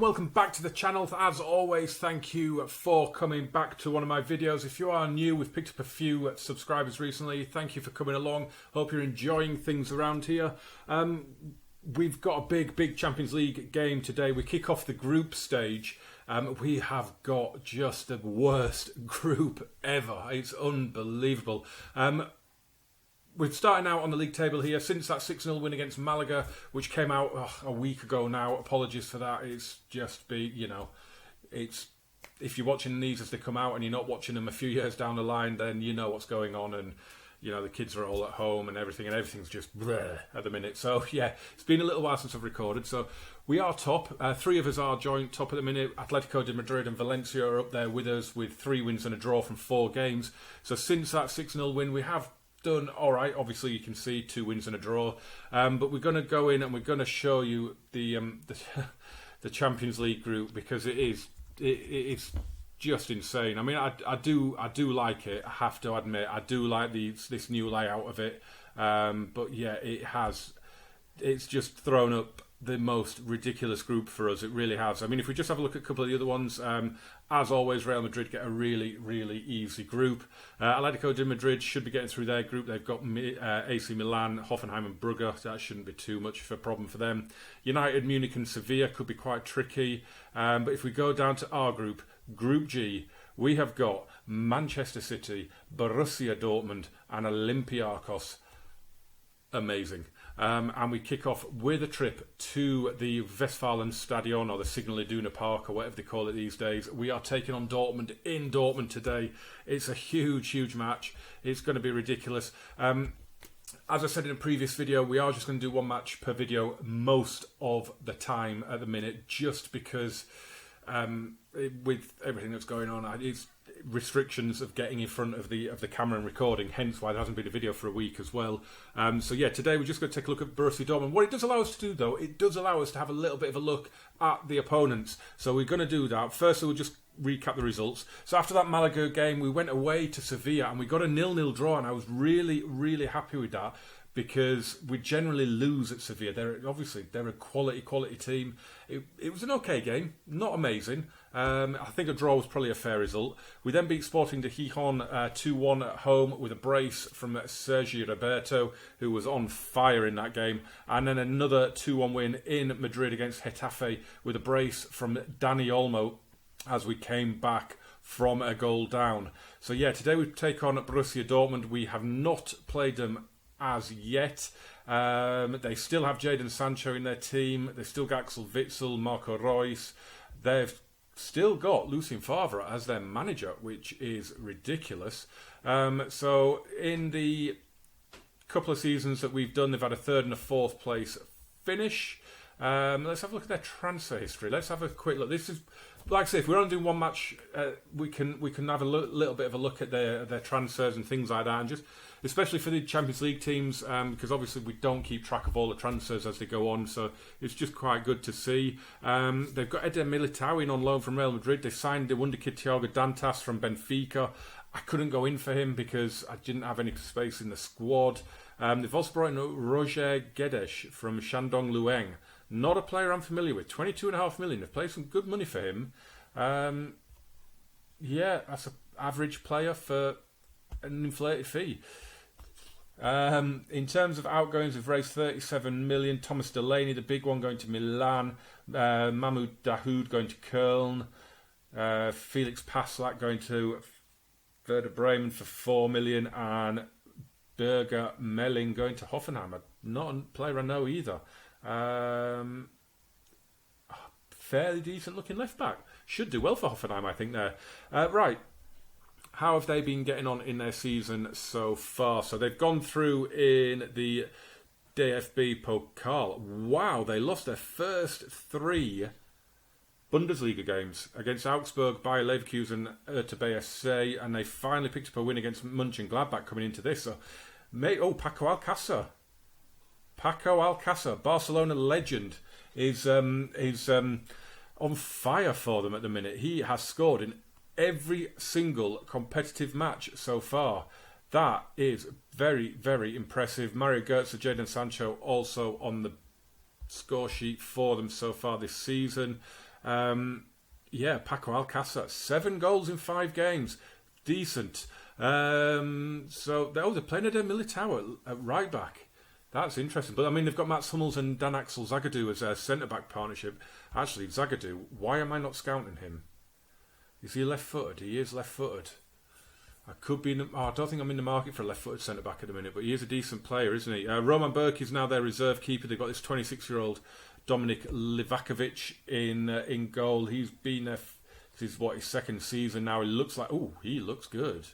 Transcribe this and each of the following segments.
welcome back to the channel. As always, thank you for coming back to one of my videos. If you are new, we've picked up a few subscribers recently. Thank you for coming along. Hope you're enjoying things around here. We've got a big Champions League game today. We kick off the group stage. We have got just the worst group ever. It's unbelievable. We're starting out on the league table here since that 6-0 win against Malaga, which came out a week ago now. Apologies for that. It's just it's if you're watching these as they come out and you're not watching them a few years down the line, then you know what's going on, and the kids are all at home and everything's just bleh at the minute. So yeah, it's been a little while since I've recorded. So we are top. Three of us are joint top at the minute. Atletico de Madrid and Valencia are up there with us with 3 wins and a draw from 4 games. So since that 6-0 win, we have done all right. Obviously, you can see 2 wins and a draw, but we're going to go in and we're going to show you the Champions League group, because it's just insane. I mean, I do like it. I have to admit, I do like this new layout of it. But yeah, it's just thrown up the most ridiculous group for us. It really has. I mean, if we just have a look at a couple of the other ones, as always, Real Madrid get a really easy group. Atletico de Madrid should be getting through their group. They've got AC Milan, Hoffenheim and Brugge. That shouldn't be too much of a problem for them. United, Munich and Sevilla could be quite tricky. But if we go down to our group, Group G, we have got Manchester City, Borussia Dortmund and Olympiacos. Amazing. And we kick off with a trip to the Westfalenstadion, or the Signal Iduna Park, or whatever they call it these days. We are taking on Dortmund in Dortmund today. It's a huge match. It's going to be ridiculous. As I said in a previous video, we are just going to do 1 match per video most of the time at the minute, just because with everything that's going on, it's restrictions of getting in front of the camera and recording, hence why there hasn't been a video for a week as well. So yeah, today we're just going to take a look at Borussia Dortmund. What it does allow us to do, though, it does allow us to have a little bit of a look at the opponents. So we're going to do that. First, we'll just recap the results. So after that Malaga game, we went away to Sevilla and we got a 0-0 draw, and I was really happy with that, because we generally lose at Sevilla. They're a quality team. It was an okay game, not amazing. I think a draw was probably a fair result. We then beat Sporting de Gijón 2-1 at home with a brace from Sergi Roberto, who was on fire in that game. And then another 2-1 win in Madrid against Getafe with a brace from Dani Olmo as we came back from a goal down. So yeah, today we take on Borussia Dortmund. We have not played them as yet. They still have Jadon Sancho in their team. They've still got Axel Witsel, Marco Reus. They've still got Lucien Favre as their manager, which is ridiculous. So in the couple of seasons that we've done, they've had a 3rd and a 4th place finish. Let's have a look at their transfer history. Let's have a quick look. This is, like I say, if we're only doing 1 match, we can have a little bit of a look at their transfers and things like that, and just especially for the Champions League teams, because obviously we don't keep track of all the transfers as they go on, so it's just quite good to see. They've got Eder Militao in on loan from Real Madrid. They signed the wonder kid Thiago Dantas from Benfica. I couldn't go in for him because I didn't have any space in the squad. They've also brought in Roger Guedes from Shandong Lueng. Not a player I'm familiar with. 22.5 million. They've paid some good money for him. Yeah, that's an average player for an inflated fee. In terms of outgoings, we've raised 37 million. Thomas Delaney, the big one, going to Milan. Mahmoud Dahoud going to Köln. Felix Passlack going to Werder Bremen for 4 million. And Birger Melling going to Hoffenheim. Not a player I know either. Fairly decent looking left back. Should do well for Hoffenheim, I think, there. Right. How have they been getting on in their season so far? So they've gone through in the DFB Pokal. Wow, they lost their first 3 Bundesliga games against Augsburg, Bayer Leverkusen, Hertha BSC, and they finally picked up a win against Mönchengladbach coming into this. So, Paco Alcácer. Paco Alcácer, Barcelona legend, is on fire for them at the minute. He has scored in every single competitive match so far. That is very impressive. Mario Götze, Jadon Sancho also on the score sheet for them so far this season. Paco Alcácer, 7 goals in 5 games. Decent. So they're playing Eder Militao at right back. That's interesting. But I mean, they've got Mats Hummels and Dan Axel Zagadou as their centre-back partnership. Actually, Zagadou, why am I not scouting him? Is he left-footed? He is left-footed. I could be. I don't think I'm in the market for a left-footed centre-back at the minute, but he is a decent player, isn't he? Roman Berk is now their reserve keeper. They've got this 26-year-old Dominik Livakovic in goal. He's been there. This is his second season now. He looks good.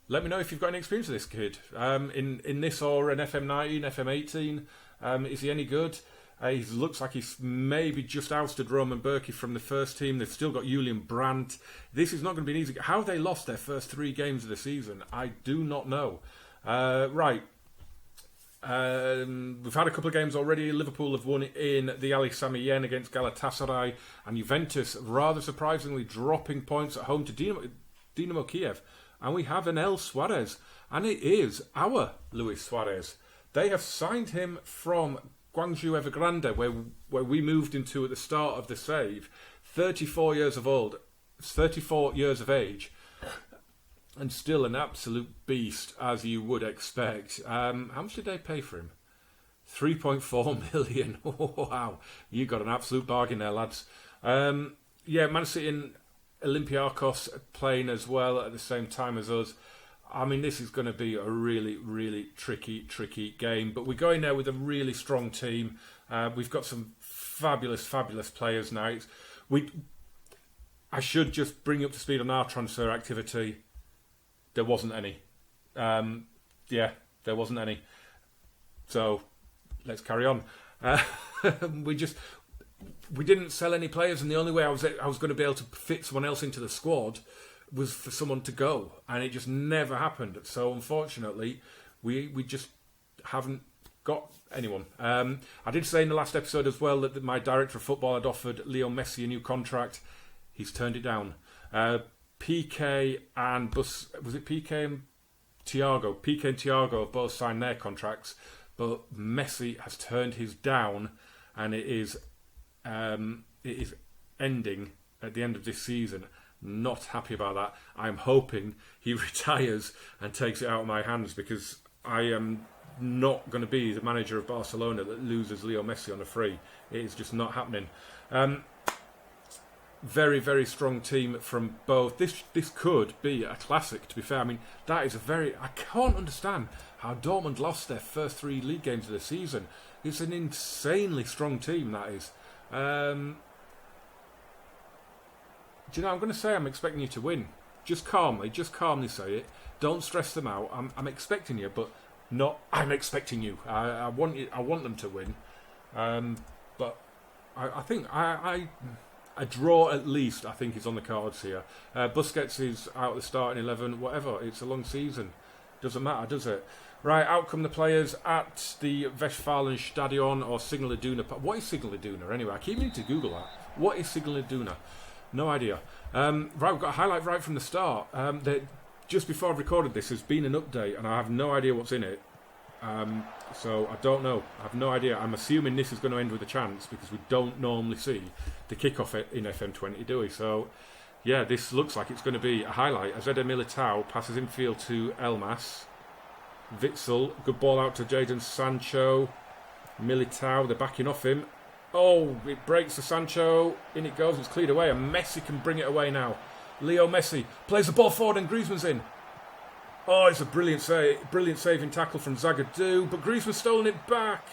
Let me know if you've got any experience with this kid. In this or an FM19, FM18. Is he any good? He looks like he's maybe just ousted Roman Berkey from the first team. They've still got Julian Brandt. This is not going to be an easy... How they lost their first 3 games of the season, I do not know. Right. We've had a couple of games already. Liverpool have won in the Ali Sami Yen against Galatasaray, and Juventus, rather surprisingly, dropping points at home to Dinamo Kiev. And we have an El Suarez, and it is our Luis Suarez. They have signed him from Guangzhou Evergrande, where we moved into at the start of the save. 34 years of age, and still an absolute beast, as you would expect. How much did they pay for him? 3.4 million. Wow, you got an absolute bargain there, lads. Man City and Olympiacos playing as well at the same time as us. I mean, this is going to be a really, really tricky game. But we're going there with a really strong team. We've got some fabulous players now. I should just bring you up to speed on our transfer activity. There wasn't any. There wasn't any. So, let's carry on. We didn't sell any players, and the only way I was going to be able to fit someone else into the squad was for someone to go, and it just never happened. So unfortunately, we just haven't got anyone. I did say in the last episode as well that my director of football had offered Leo Messi a new contract. He's turned it down. PK and Thiago? PK and Thiago have both signed their contracts, but Messi has turned his down, and it is ending at the end of this season. Not happy about that. I'm hoping he retires and takes it out of my hands, because I am not going to be the manager of Barcelona that loses Leo Messi on a free. It is just not happening. Very, very strong team from both. This could be a classic, to be fair. I mean, that is I can't understand how Dortmund lost their first 3 league games of the season. It's an insanely strong team, that is. Do you know, I'm going to say I'm expecting you to win. Just calmly say it. Don't stress them out. I'm expecting you, but not I'm expecting you. I want them to win. But I think a draw at least, I think, is on the cards here. Busquets is out at the starting 11. Whatever. It's a long season. Doesn't matter, does it? Right, out come the players at the Westfalenstadion, or Signal Iduna. What is Signal Iduna anyway? I keep needing to Google that. What is Signal Iduna? No idea. Right, we've got a highlight right from the start. Just before I've recorded this, there's been an update, and I have no idea what's in it. So I don't know. I have no idea. I'm assuming this is going to end with a chance, because we don't normally see the kickoff in FM20, do we? So, yeah, this looks like it's going to be a highlight. As Eder Militao passes infield to Elmas. Witsel, good ball out to Jadon Sancho. Militao, they're backing off him. Oh, it breaks to Sancho. In it goes, it's cleared away, and Messi can bring it away now. Leo Messi plays the ball forward, and Griezmann's in. Oh, it's a brilliant saving tackle from Zagadou, but Griezmann's stolen it back.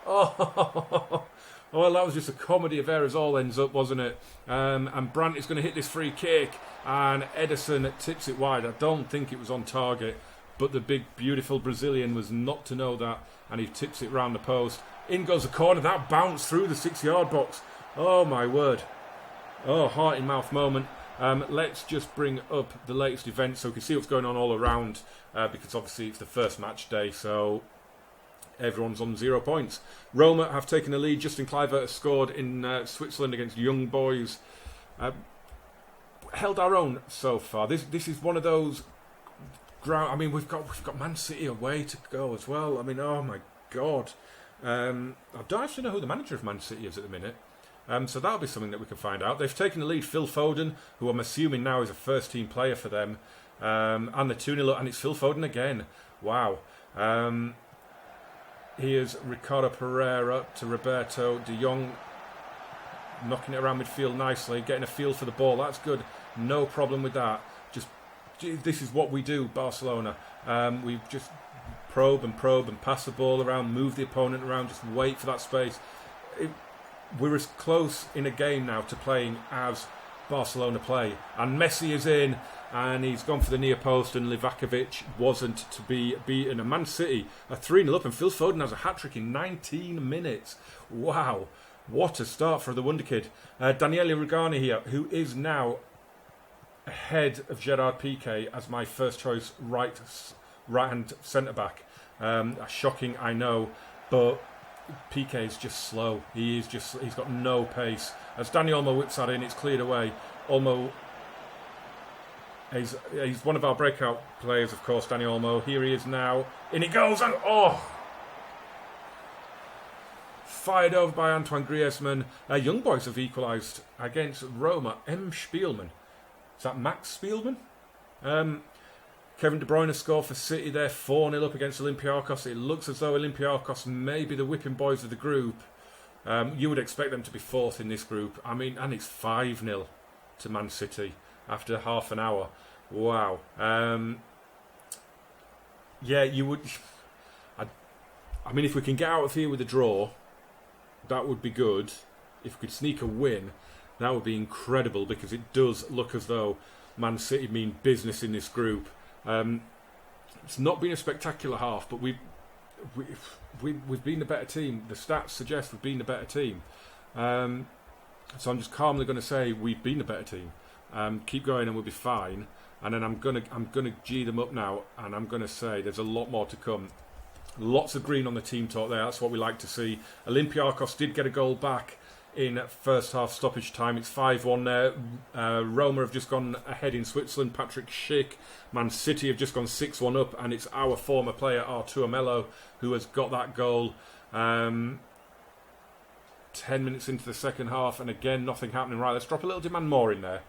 Oh, well, that was just a comedy of errors all ends up, wasn't it? And Brandt is going to hit this free kick, and Ederson tips it wide. I don't think it was on target, but the big, beautiful Brazilian was not to know that, and he tips it round the post. In goes the corner. That bounced through the 6-yard box. Oh, my word. Oh, heart-in-mouth moment. Let's just bring up the latest events so we can see what's going on all around, because obviously it's the first match day, so everyone's on 0 points. Roma have taken the lead. Justin Kluivert has scored in Switzerland against Young Boys. Held our own so far. This is one of those ground. I mean, we've got Man City away to go as well. I mean, oh my God. I don't actually know who the manager of Man City is at the minute. So that'll be something that we can find out. They've taken the lead. Phil Foden, who I'm assuming now is a first-team player for them, and the 2-0 up, and it's Phil Foden again. Wow. Here's Ricardo Pereira to Roberto De Jong, knocking it around midfield nicely, getting a feel for the ball. That's good. No problem with that. This is what we do, Barcelona. We just probe and pass the ball around, move the opponent around, just wait for that space. We're as close in a game now to playing as Barcelona play. And Messi is in, and he's gone for the near post, and Livakovic wasn't to be beaten. And Man City are 3-0 up, and Phil Foden has a hat-trick in 19 minutes. Wow, what a start for the wonder kid. Daniele Rugani here, who is now ahead of Gerard Piqué as my first choice right-hand centre-back. Shocking, I know, but Piqué is just slow. He's got no pace. As Dani Olmo whips that in, it's cleared away. Olmo, he's one of our breakout players, of course, Dani Olmo. Here he is now. In he goes, and fired over by Antoine Griezmann. Young boys have equalised against Roma. M. Spielman. Is that Max Spielman? Kevin De Bruyne scored for City there, 4-0 up against Olympiacos. It looks as though Olympiacos may be the whipping boys of the group. You would expect them to be fourth in this group. I mean, and it's 5-0 to Man City after half an hour. Wow. Yeah, you would... I mean, if we can get out of here with a draw, that would be good. If we could sneak a win, that would be incredible, because it does look as though Man City mean business in this group. It's not been a spectacular half, but we've been the better team. The stats suggest we've been the better team. So I'm just calmly going to say we've been the better team. Keep going and we'll be fine. And then I'm gonna G them up now, and I'm going to say there's a lot more to come. Lots of green on the team talk there. That's what we like to see. Olympiacos did get a goal back in first half stoppage time. It's 5-1 there. Roma have just gone ahead in Switzerland. Patrick Schick. Man City have just gone 6-1 up, and it's our former player Artur Melo who has got that goal. 10 minutes into the second half, and again nothing happening. Right, let's drop a little demand more in there.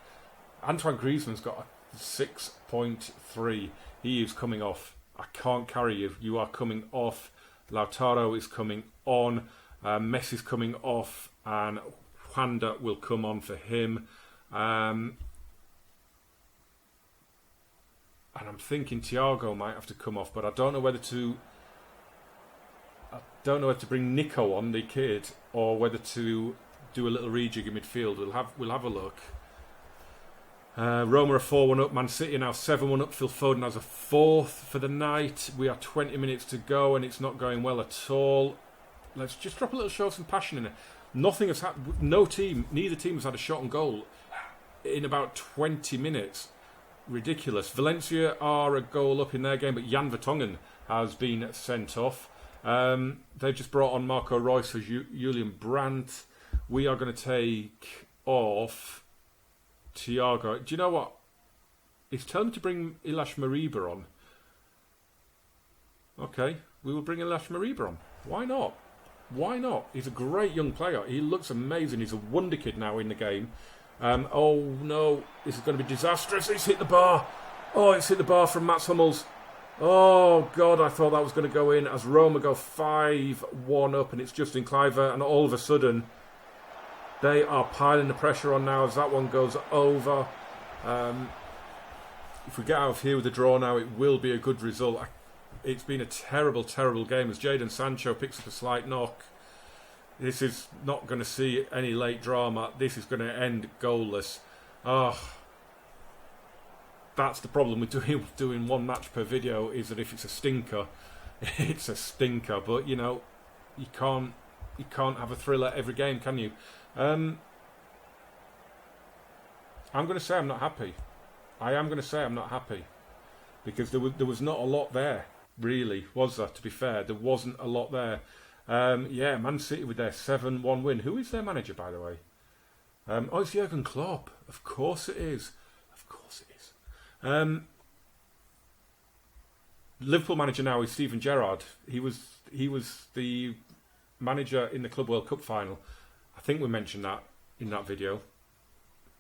Antoine Griezmann's got a 6.3. He is coming off. I can't carry you. You are coming off. Lautaro is coming on. Messi's coming off, and Juanda will come on for him. And I'm thinking Thiago might have to come off, but I don't know whether to bring Nico on, the kid, or whether to do a little rejig in midfield. We'll have a look. Roma are 4-1 up. Man City are now 7-1 up. Phil Foden has a fourth for the night. We are 20 minutes to go, and it's not going well at all. Let's just drop a little show of some passion in it. Neither team has had a shot on goal in about 20 minutes. Ridiculous. Valencia are a goal up in their game, but Jan Vertonghen has been sent off. They've just brought on Marco Reus for Julian Brandt. We are going to take off Thiago. Do you know what? It's telling me to bring Ilash Mariba on. Okay, we will bring Ilash Mariba on. Why not? Why not? He's a great young player. He looks amazing. He's a wonder kid now in the game. Oh no, this is going to be disastrous. It's hit the bar. Oh, it's hit the bar from Mats Hummels. Oh God, I thought that was going to go in as Roma go 5-1 up, and it's Justin Kluivert, and all of a sudden they are piling the pressure on now as that one goes over. If we get out of here with a draw now, it will be a good result. It's been a terrible, terrible game as Jadon Sancho picks up a slight knock. This is not going to see any late drama. This is going to end goalless. That's the problem with doing one match per video, is that if it's a stinker, it's a stinker. But you know, you can't have a thriller every game, can you? I'm going to say I'm not happy. I am going to say I'm not happy because there was not a lot there. Really, was there? To be fair, there wasn't a lot there. Yeah, Man City with their 7-1 win. Who is their manager, by the way? Oh, it's Jurgen Klopp. Of course it is. Of course it is. Liverpool manager now is Steven Gerrard. He was the manager in the Club World Cup final, I think we mentioned that in that video.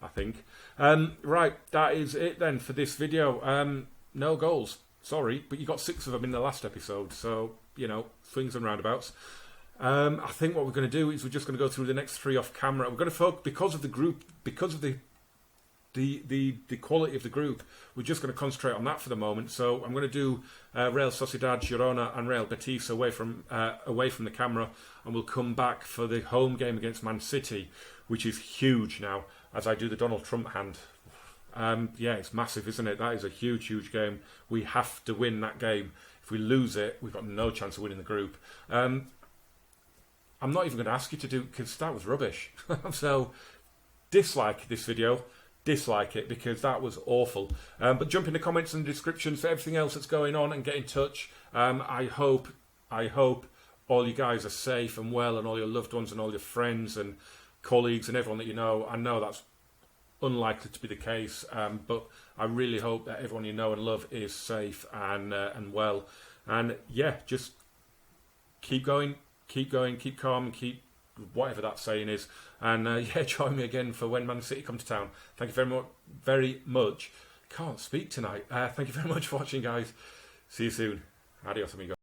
I think. Right, that is it then for this video. No goals. Sorry, but you got 6 of them in the last episode, so, you know, swings and roundabouts. I think what we're going to do is we're just going to go through the next 3 off camera. We're going to focus, because of the group, because of the quality of the group, we're just going to concentrate on that for the moment. So I'm going to do Real Sociedad, Girona and Real Betis away from the camera, and we'll come back for the home game against Man City, which is huge now, as I do the Donald Trump hand. Yeah, it's massive, isn't it? That is a huge, huge game. We have to win that game. If we lose it, we've got no chance of winning the group. I'm not even going to ask you to do, because that was rubbish. So, dislike this video. Dislike it, because that was awful. But jump in the comments and descriptions for everything else that's going on, and get in touch. I hope all you guys are safe and well, and all your loved ones and all your friends and colleagues and everyone that you know. I know that's unlikely to be the case, but I really hope that everyone you know and love is safe and well. And yeah, just keep going, keep calm, and keep whatever that saying is. And yeah, join me again for when Man City come to town. Thank you very much. Can't speak tonight. Thank you very much for watching, guys. See you soon. Adios, amigos.